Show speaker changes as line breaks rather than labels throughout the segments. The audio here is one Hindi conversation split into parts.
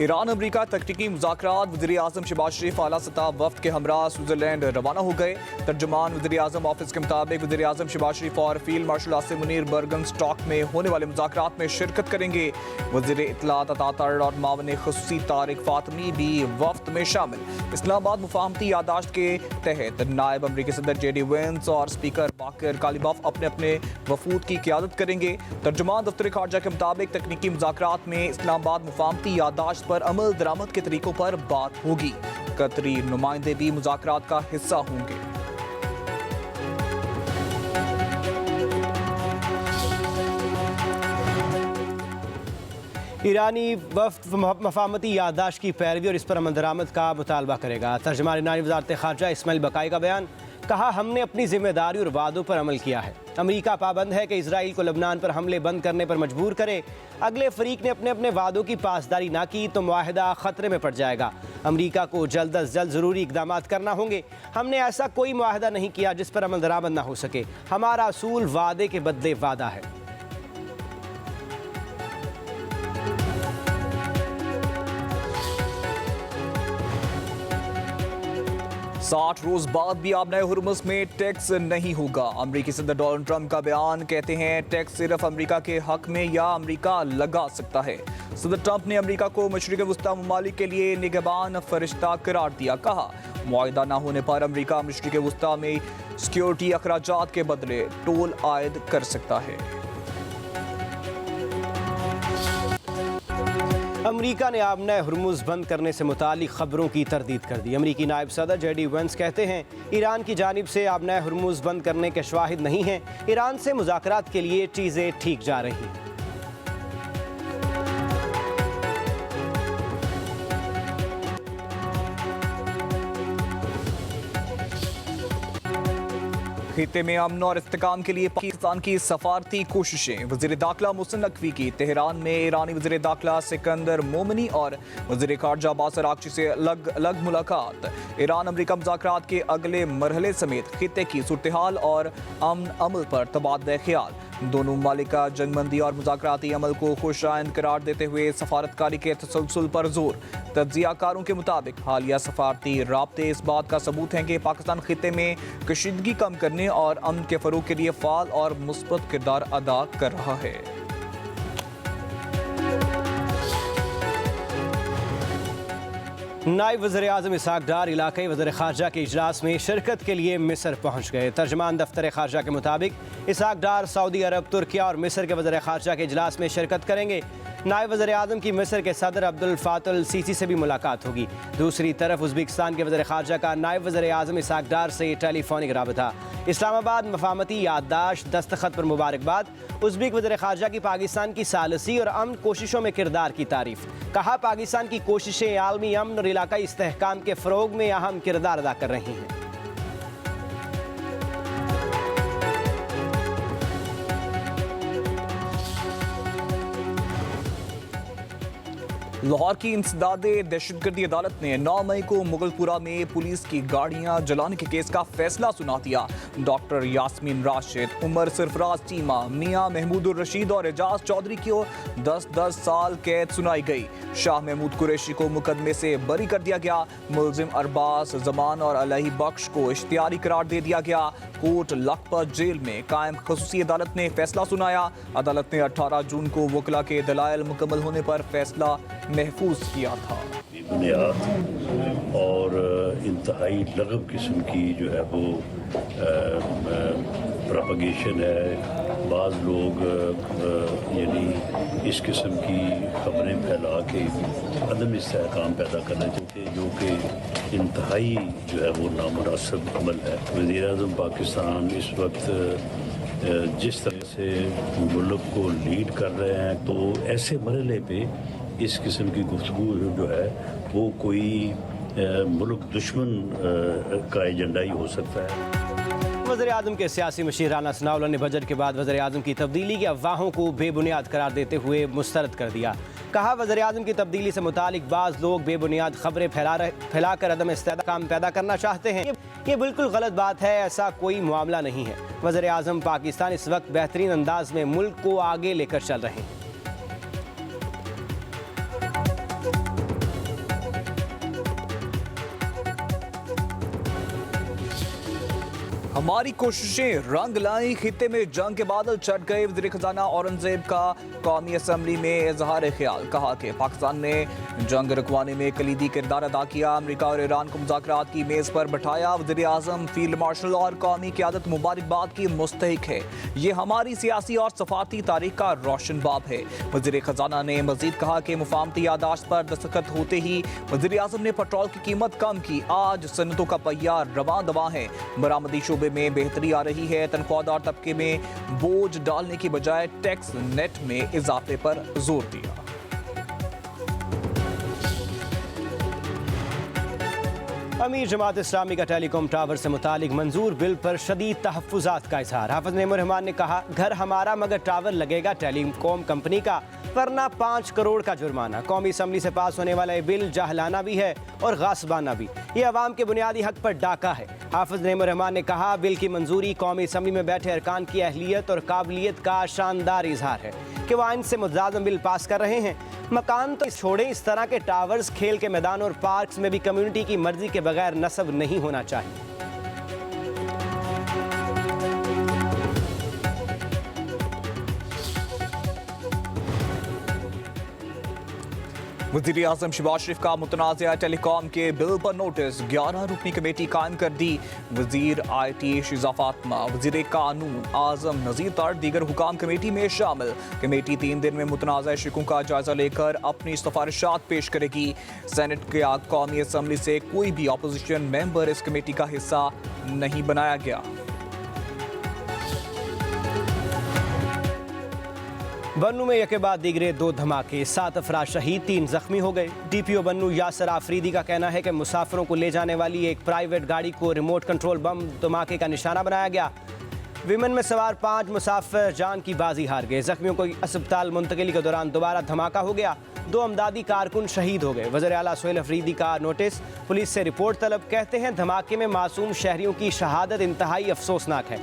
ईरान अमरीका तकनीकी मुज़ाकरात वज़ीर आज़म शहबाज शरीफ आला सतह वफ्द के हमरा स्विट्ज़रलैंड रवाना हो गए। तर्जुमान वज़ीर आज़म ऑफिस के मुताबिक वज़ीर आज़म शहबाज शरीफ और field marshal Asim Munir बर्गन stock में होने वाले मुज़ाकरात में शिरकत करेंगे। वज़ीर इत्तलात अतातर और मावन ख़ुसूसी तारिक फातमी भी वफ्द में शामिल। इस्लामाबाद मुफाहमती यादाश्त के तहत नायब अमरीकी सदर JD वेंस और स्पीकर बाकर कालिबाफ अपने अपने वफूद की क़यादत करेंगे। तर्जुमान दफ्तर खारजा के मुताबिक तकनीकी मुज़ाकरात में इस्लामाबाद मुफाहमती यादाश्त पर अमल दरामद के तरीकों पर बात होगी। कतरी नुमाइंदे भी मुज़ाकरात का हिस्सा होंगे।
ईरानी वफ्द मफाहमती याददाश्त की पैरवी और इस पर अमल दरामद का मुतालबा करेगा। तर्जुमान ईरानी वज़ारत ख़ारजा इस्माइल बकाई का बयान। कहा, हमने अपनी जिम्मेदारी और वादों पर अमल किया है। अमेरिका पाबंद है कि इसराइल को लबनान पर हमले बंद करने पर मजबूर करे। अगले फरीक ने अपने अपने वादों की पासदारी ना की तो मुआहिदा खतरे में पड़ जाएगा। अमेरिका को जल्द अज जल्द ज़रूरी इकदाम करना होंगे। हमने ऐसा कोई मुआहिदा नहीं किया जिस पर अमल दरामद ना हो सके। हमारा असूल वादे के बदले वादा है।
60 रोज बाद भी आबनाए हुर्मुज़ में टैक्स नहीं होगा। अमरीकी सदर डोनाल्ड ट्रंप का बयान। कहते हैं टैक्स सिर्फ अमरीका के हक में या अमरीका लगा सकता है। सदर ट्रंप ने अमरीका को मशरिक़ वस्ता ममालिक के लिए निगहबान फरिश्ता करार दिया। कहा, मुआहिदा न होने पर अमरीका मशरिक़ वस्ता में सिक्योरिटी अखराजात के बदले टोल आयद कर सकता है।
अमरीका ने आबना हुर्मुज़ बंद करने से मुतालिक खबरों की तरदीद कर दी। अमरीकी नायब सदर JD वेंस कहते हैं, ईरान की जानिब से आबना हुर्मुज़ बंद करने के शवाहिद नहीं हैं। ईरान से मुज़ाकरात के लिए चीज़ें ठीक जा रही हैं।
खित्ते में अमन और इस्तेकाम के लिए पाकिस्तान की सफारती कोशिशें। वज़ीर दाखिला मोहसिन नकवी की तेहरान में ईरानी वज़ीर दाखिला सिकंदर मोमनी और वज़ीर खारजा अब्बास अरागची से अलग अलग मुलाकात। ईरान अमरीका मुज़ाकरात के अगले मरहले समेत खित्ते की सूरत हाल और अमन अमल पर तबादला ख्याल। दोनों ममालिक का जंगबंदी और मुज़ाकराती अमल को खुशाइंद करार देते हुए सफारतकारी के तसलसल पर जोर। तज्ज़ियाकारों के मुताबिक हालिया सफारती राब्ते इस बात का सबूत हैं कि पाकिस्तान खित्ते में कशीदगी कम करने और अमन के फ़रोग़ के लिए फ़ाल और मुस्बत किरदार अदा कर रहा है।
नायब वज़ीर आज़म इसहाक़ डार इलाक़ाई वज़ीर ख़ारजा के इजलास में शिरकत के लिए मिस्र पहुँच गए। तर्जुमान दफ्तर ख़ारजा के मुताबिक इसहाक़ डार सऊदी अरब, तुर्किया और मिस्र के वज़ीर ख़ारजा के इजलास में शिरकत करेंगे। नायब वज़ीर आज़म की मिस्र के सदर अब्दुल फ़ातह अल सीसी से भी मुलाकात होगी। दूसरी तरफ उज़्बेकिस्तान के वज़ीर ख़ारजा का नायब वज़ीर आज़म इसहाक़ डार से टेलीफोनिक राबता। इस्लामाबाद मफाहमती याददाश्त दस्तखत पर मुबारकबाद। उज़्बेक वज़ीर ख़ारजा की पाकिस्तान की सालसी और अमन कोशिशों में किरदार की तारीफ़। कहा, पाकिस्तान की कोशिशें आलमी अमन और इलाकाई इस्तेहकाम के फ़रोग़ में अहम किरदार अदा कर रही हैं।
लाहौर की इंसदादे दहशतगर्दी अदालत ने 9 मई को मुगलपुरा में पुलिस की गाड़ियां जलाने के केस का फैसला सुना दिया। डॉक्टर यास्मीन राशिद, उमर सरफराज चीमा, मियां महमूदुर रशीद और एजाज चौधरी को 10-10 साल कैद सुनाई गई। शाह महमूद कुरैशी को मुकदमे से बरी कर दिया गया। मुलजिम अरबाज जमान और अलही बख्श को इख्तियारी करार दे दिया गया। कोट लखपत जेल में कायम खसूसी अदालत ने फैसला सुनाया। अदालत ने 18 जून को वकला के दलाइल मुकम्मल होने पर फैसला महफूज किया था।
बुनियाद और इंतहाई लगब किस्म की जो है वो प्रोपगेशन है। बाज़ लोग यानी इस किस्म की खबरें फैला के अदम इस्तेहकाम पैदा करना चाहते हैं, जो कि इंतहाई जो है वो नामुनासिब अमल है। वज़ीर-ए-आज़म पाकिस्तान इस वक्त जिस तरह से मुल्क को लीड कर रहे हैं, तो ऐसे मरहले पे इस किस्म की गुफ्तगू जो है वो कोई मुल्क दुश्मन का एजेंडा ही हो सकता है।
वज़ीर आज़म के सियासी मशीर राना सनाउल्लाह ने बजट के बाद वज़ीर आज़म की तब्दीली की अफवाहों को बेबुनियाद करार देते हुए मुस्तरद कर दिया। कहा, वज़ीर आज़म की तब्दीली से मुतालिक बाज़ लोग बेबुनियाद खबरें फैलाकर अदम इस्तेहकाम पैदा करना चाहते हैं। ये बिल्कुल गलत बात है। ऐसा कोई मामला नहीं है। वज़ीर आज़म पाकिस्तान इस वक्त बेहतरीन अंदाज में मुल्क को आगे लेकर चल रहे हैं।
हमारी कोशिशें रंग लाई, खित्ते में जंग के बादल छट गए। वज़ीर खजाना औरंगजेब का कौमी असम्बली में इजहार ख्याल, कहा कि पाकिस्तान ने जंग रुकवाने में कलीदी किरदार अदा किया। अमेरिका और ईरान को मुज़ाकरात की मेज़ पर बैठाया। वज़ीर आज़म फील्ड मार्शल और कौमी क़यादत मुबारकबाद की मुस्तहिक है। ये हमारी सियासी और सफारती तारीख का रोशन बाब है। वज़ीर खजाना ने मजीद कहा कि मुफाहमती यादाश्त पर दस्तखत होते ही वज़ीर आज़म ने पेट्रोल की कीमत कम की। आज सनतों का पहिया रवां दवां है। बरामदी शोबे में बेहतरी आ रही है। तनख्वाहदार तबके में बोझ डालने की बजाय टैक्स नेट में इजाफे पर जोर दिया।
अमीर जमात इस्लामी का टेलीकॉम टावर से मुतालिक मंजूर बिल पर शदीद तहफ़्फ़ुज़ात का इज़हार। हाफ़िज़ नेमुर ने कहा, घर हमारा मगर टावर लगेगा टेलीकॉम कंपनी का, वरना 5 करोड़ का जुर्माना। कौमी असम्बली से पास होने वाला ये बिल जाहलाना भी है और गासबाना भी। ये अवाम के बुनियादी हक पर डाका है। हाफ़िज़ नेमुर ने कहा, बिल की मंजूरी कौमी असम्बली में बैठे अरकान की अहलियत और काबिलियत का शानदार इजहार है कि वह आइन से मुतज़ादम बिल पास कर रहे हैं। मकान तो छोड़ें, इस तरह के टावर्स खेल के मैदान और पार्क्स में भी कम्युनिटी की मर्जी के बगैर नस्ब नहीं होना चाहिए।
वज़ीर आज़म शहबाज शरीफ का मुतनाज़ा टेलीकॉम के बिल पर नोटिस, 11 रुकनी कमेटी कायम कर दी। वज़ीर IT शिज़ा फातिमा, वज़ीर कानून आज़म नज़ीर तार दीगर हुकाम कमेटी में शामिल। कमेटी 3 दिन में मुतनाज़ा शिकों का जायजा लेकर अपनी सिफारिशात पेश करेगी। सेनेट के कौमी असम्बली से कोई भी अपोजिशन मेंबर इस कमेटी का हिस्सा नहीं बनाया गया।
बन्नू में यके बाद दीगरे 2 धमाके, 7 अफराद शहीद, 3 जख्मी हो गए। DPO बन्नू यासर आफरीदी का कहना है कि मुसाफिरों को ले जाने वाली एक प्राइवेट गाड़ी को रिमोट कंट्रोल बम धमाके का निशाना बनाया गया। विमन में सवार 5 मुसाफिर जान की बाजी हार गए। जख्मियों को अस्पताल मुंतकिली के दौरान दोबारा धमाका हो गया। 2 अमदादी कारकुन शहीद हो गए। वज़ीर आला सोहेल अफरीदी का नोटिस, पुलिस से रिपोर्ट तलब। कहते हैं धमाके में मासूम शहरियों की शहादत इंतहाई अफसोसनाक है।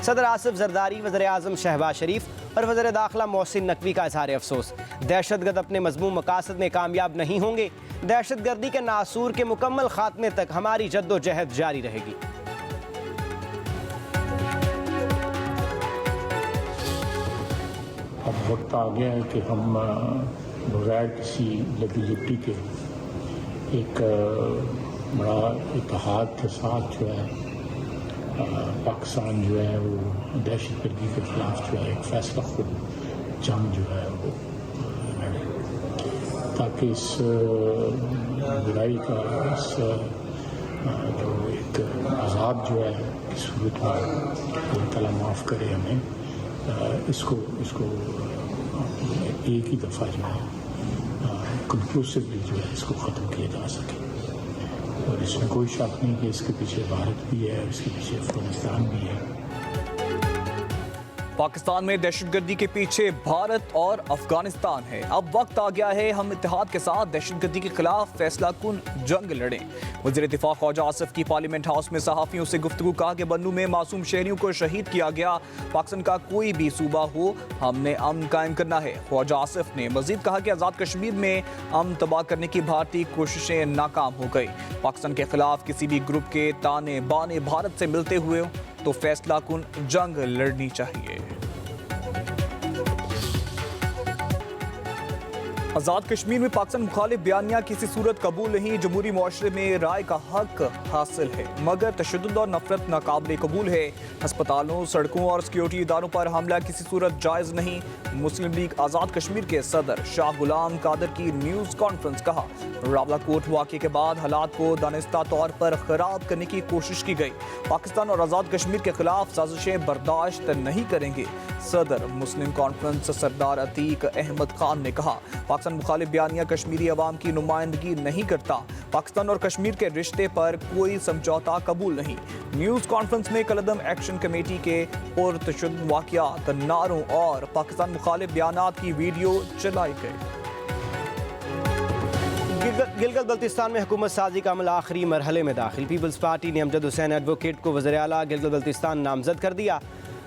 सदर आसिफ जरदारी, वज़ीर आज़म शहबाज शरीफ और वज़ीर दाखिला मोहसिन नकवी का इज़हार अफसोस। दहशतगर्द अपने मज़मूम मकासद में कामयाब नहीं होंगे। दहशतगर्दी के नासूर के मुकम्मल खात्मे तक हमारी जद्दोजहद जारी रहेगी।
अब वक्त आ गया है कि हम बगैर किसी लगी लिपटी के एक बड़ा इत्तेहाद के साथ जो है पाकिस्तान जो है वो दहशतगर्दी के खिलाफ जो है एक फैसला खुद जंग जो है वो लड़े, ताकि इस बुराई का इस जो एक अज़ाब जो है इस सूरत में अल्लाह ताला माफ़ करे हमें, इसको एक ही दफ़ा जो है कंक्लूसिवली जो है इसको ख़त्म किया जा सके। और इसमें कोई शक नहीं कि इसके पीछे भारत भी है, इसके पीछे अफगानिस्तान भी है।
पाकिस्तान में दहशतगर्दी के पीछे भारत और अफगानिस्तान है। अब वक्त आ गया है हम इत्तेहाद के साथ दहशतगर्दी के खिलाफ फैसला कुन जंग लड़ें। वज़ीर दिफा ख्वाजा आसिफ की पार्लियामेंट हाउस में सहाफ़ियों से गुफ्तगू, कहा कि बन्नू में मासूम शहरियों को शहीद किया गया। पाकिस्तान का कोई भी सूबा हो, हमने अमन कायम करना है। ख्वाजा आसिफ ने मजीद कहा कि आज़ाद कश्मीर में अमन तबाह करने की भारतीय कोशिशें नाकाम हो गई। पाकिस्तान के खिलाफ किसी भी ग्रुप के ताने बाने भारत से मिलते हुए तो फैसला कुन जंग लड़नी चाहिए। आज़ाद कश्मीर में पाकिस्तान मुखालिफ बयानिया किसी सूरत कबूल नहीं। जमहूरी मुआशरे में राय का हक हासिल है, मगर तशद्दुद और नफरत नाकाबिल कबूल है। अस्पतालों, सड़कों और सिक्योरिटी इदारों पर हमला किसी सूरत जायज़ नहीं। मुस्लिम लीग आज़ाद कश्मीर के सदर शाह गुलाम कादर की न्यूज़ कॉन्फ्रेंस, कहा रावलाकोट वाक़े के बाद हालात को दानिस्ता तौर पर ख़राब करने की कोशिश की गई। पाकिस्तान और आज़ाद कश्मीर के खिलाफ साजिशें बर्दाश्त नहीं करेंगे। सदर मुस्लिम कॉन्फ्रेंस सरदार अतीक अहमद खान ने कहा पाकिस्तान मुखालिफ बयानिया कश्मीरी अवाम की नुमाइंदगी नहीं करता। पाकिस्तान और कश्मीर के रिश्ते पर कोई समझौता कबूल नहीं। न्यूज़ कॉन्फ्रेंस में कलदम एक्शन कमेटी के पुरतशद्दुद वाक़यात, नारों और पाकिस्तान मुखालिफ बयानात की वीडियो चलाई गई।
गिलगित बल्तिस्तान में हुकूमत साजी का अमल आखिरी मरहले में दाखिल। पीपल्स पार्टी ने अमजद हुसैन एडवोकेट को वज़ीर आला गिलगित बल्तिस्तान नामजद कर दिया।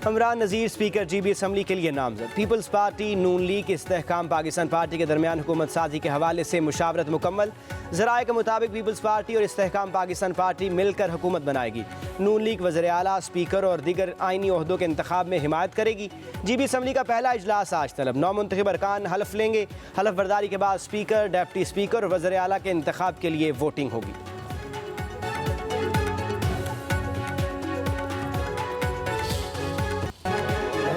Imran Nazir speaker GB assembly के लिए नामजद। पीपल्स पार्टी, नून लीग, इस्तेहकाम पाकिस्तान पार्टी के दरमियान हुकूमत साजी के हवाले से मुशावरत मुकम्मल। ज़राए के मुताबिक पीपल्स पार्टी और इस्तेहकाम पाकिस्तान पार्टी मिलकर हुकूमत बनाएगी। नून लीग वज़ीर आला, स्पीकर और दीगर आइनी ओहदों के इंतखाब में हिमायत करेगी। GB असम्बली का पहला इजलास आज तलब। 9 मुंतखब अरकान हल्फ लेंगे। हल्फ बर्दारी के बाद स्पीकर, डिप्टी स्पीकर और वज़ीर आला के इंतखाब के लिए वोटिंग होगी।